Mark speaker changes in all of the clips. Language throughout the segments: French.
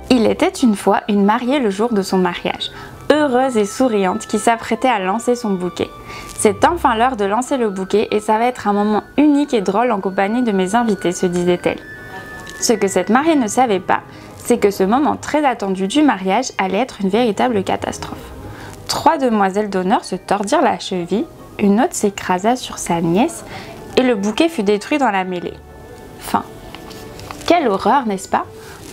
Speaker 1: Il était une fois une mariée le jour de son mariage, heureuse et souriante qui s'apprêtait à lancer son bouquet. C'est enfin l'heure de lancer le bouquet et ça va être un moment unique et drôle en compagnie de mes invités, se disait-elle. Ce que cette mariée ne savait pas, c'est que ce moment très attendu du mariage allait être une véritable catastrophe. 3 demoiselles d'honneur se tordirent la cheville, une autre s'écrasa sur sa nièce et le bouquet fut détruit dans la mêlée. Fin. Quelle horreur, n'est-ce pas?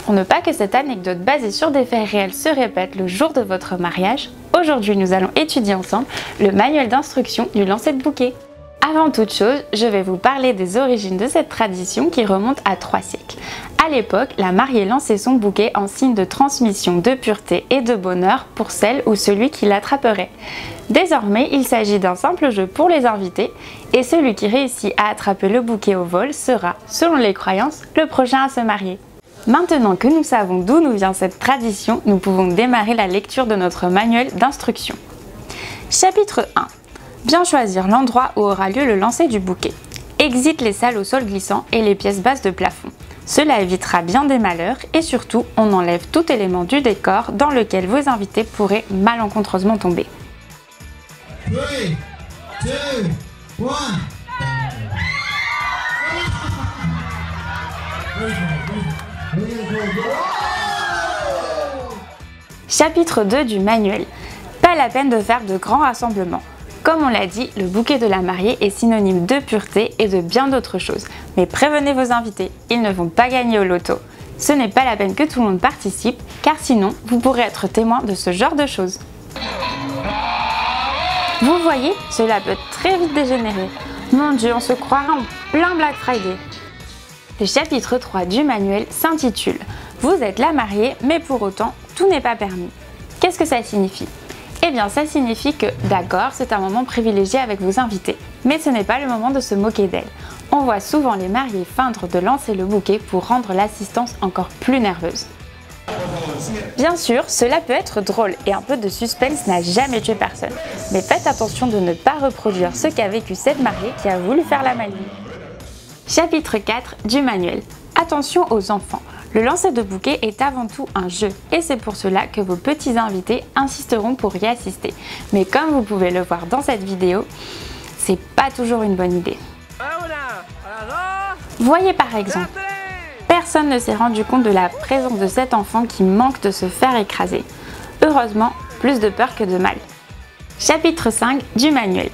Speaker 1: Pour ne pas que cette anecdote basée sur des faits réels se répète le jour de votre mariage, aujourd'hui nous allons étudier ensemble le manuel d'instruction du lancer de bouquet. Avant toute chose, je vais vous parler des origines de cette tradition qui remonte à 3 siècles. À l'époque, la mariée lançait son bouquet en signe de transmission de pureté et de bonheur pour celle ou celui qui l'attraperait. Désormais, il s'agit d'un simple jeu pour les invités et celui qui réussit à attraper le bouquet au vol sera, selon les croyances, le prochain à se marier. Maintenant que nous savons d'où nous vient cette tradition, nous pouvons démarrer la lecture de notre manuel d'instruction. Chapitre 1. Bien choisir l'endroit où aura lieu le lancer du bouquet. Exit les salles au sol glissant et les pièces basses de plafond. Cela évitera bien des malheurs et surtout, on enlève tout élément du décor dans lequel vos invités pourraient malencontreusement tomber.
Speaker 2: 3, 2, 1.
Speaker 1: Chapitre 2 du manuel. Pas la peine de faire de grands rassemblements. Comme on l'a dit, le bouquet de la mariée est synonyme de pureté et de bien d'autres choses. Mais prévenez vos invités, ils ne vont pas gagner au loto. Ce n'est pas la peine que tout le monde participe, car sinon, vous pourrez être témoin de ce genre de choses. Vous voyez, cela peut très vite dégénérer. Mon Dieu, on se croirait en plein Black Friday. Le chapitre 3 du manuel s'intitule « Vous êtes la mariée, mais pour autant, tout n'est pas permis ». Qu'est-ce que ça signifie? Eh bien, ça signifie que, d'accord, c'est un moment privilégié avec vos invités, mais ce n'est pas le moment de se moquer d'elles. On voit souvent les mariés feindre de lancer le bouquet pour rendre l'assistance encore plus nerveuse. Bien sûr, cela peut être drôle et un peu de suspense n'a jamais tué personne, mais faites attention de ne pas reproduire ce qu'a vécu cette mariée qui a voulu faire la maligne. Chapitre 4 du manuel. Attention aux enfants. Le lancer de bouquet est avant tout un jeu et c'est pour cela que vos petits invités insisteront pour y assister. Mais comme vous pouvez le voir dans cette vidéo, c'est pas toujours une bonne idée. Voyez par exemple, personne ne s'est rendu compte de la présence de cet enfant qui manque de se faire écraser. Heureusement, plus de peur que de mal. Chapitre 5 du manuel.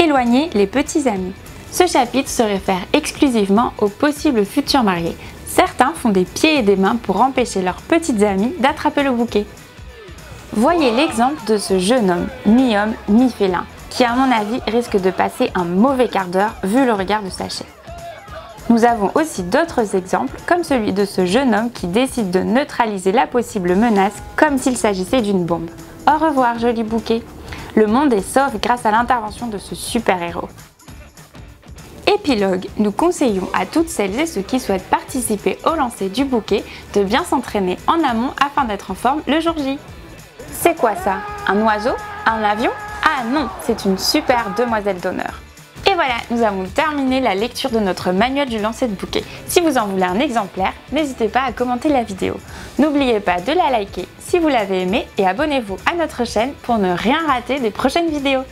Speaker 1: Éloignez les petits amis. Ce chapitre se réfère exclusivement aux possibles futurs mariés. Certains font des pieds et des mains pour empêcher leurs petites amies d'attraper le bouquet. Voyez l'exemple de ce jeune homme, mi-homme, mi-félin, qui à mon avis risque de passer un mauvais quart d'heure vu le regard de sa chef. Nous avons aussi d'autres exemples, comme celui de ce jeune homme qui décide de neutraliser la possible menace comme s'il s'agissait d'une bombe. Au revoir, joli bouquet. Le monde est sauf grâce à l'intervention de ce super-héros. Épilogue, nous conseillons à toutes celles et ceux qui souhaitent participer au lancer du bouquet de bien s'entraîner en amont afin d'être en forme le jour J. C'est quoi ça? Un oiseau? Un avion? Ah non, c'est une super demoiselle d'honneur. Et voilà, nous avons terminé la lecture de notre manuel du lancer de bouquet. Si vous en voulez un exemplaire, n'hésitez pas à commenter la vidéo. N'oubliez pas de la liker si vous l'avez aimé et abonnez-vous à notre chaîne pour ne rien rater des prochaines vidéos.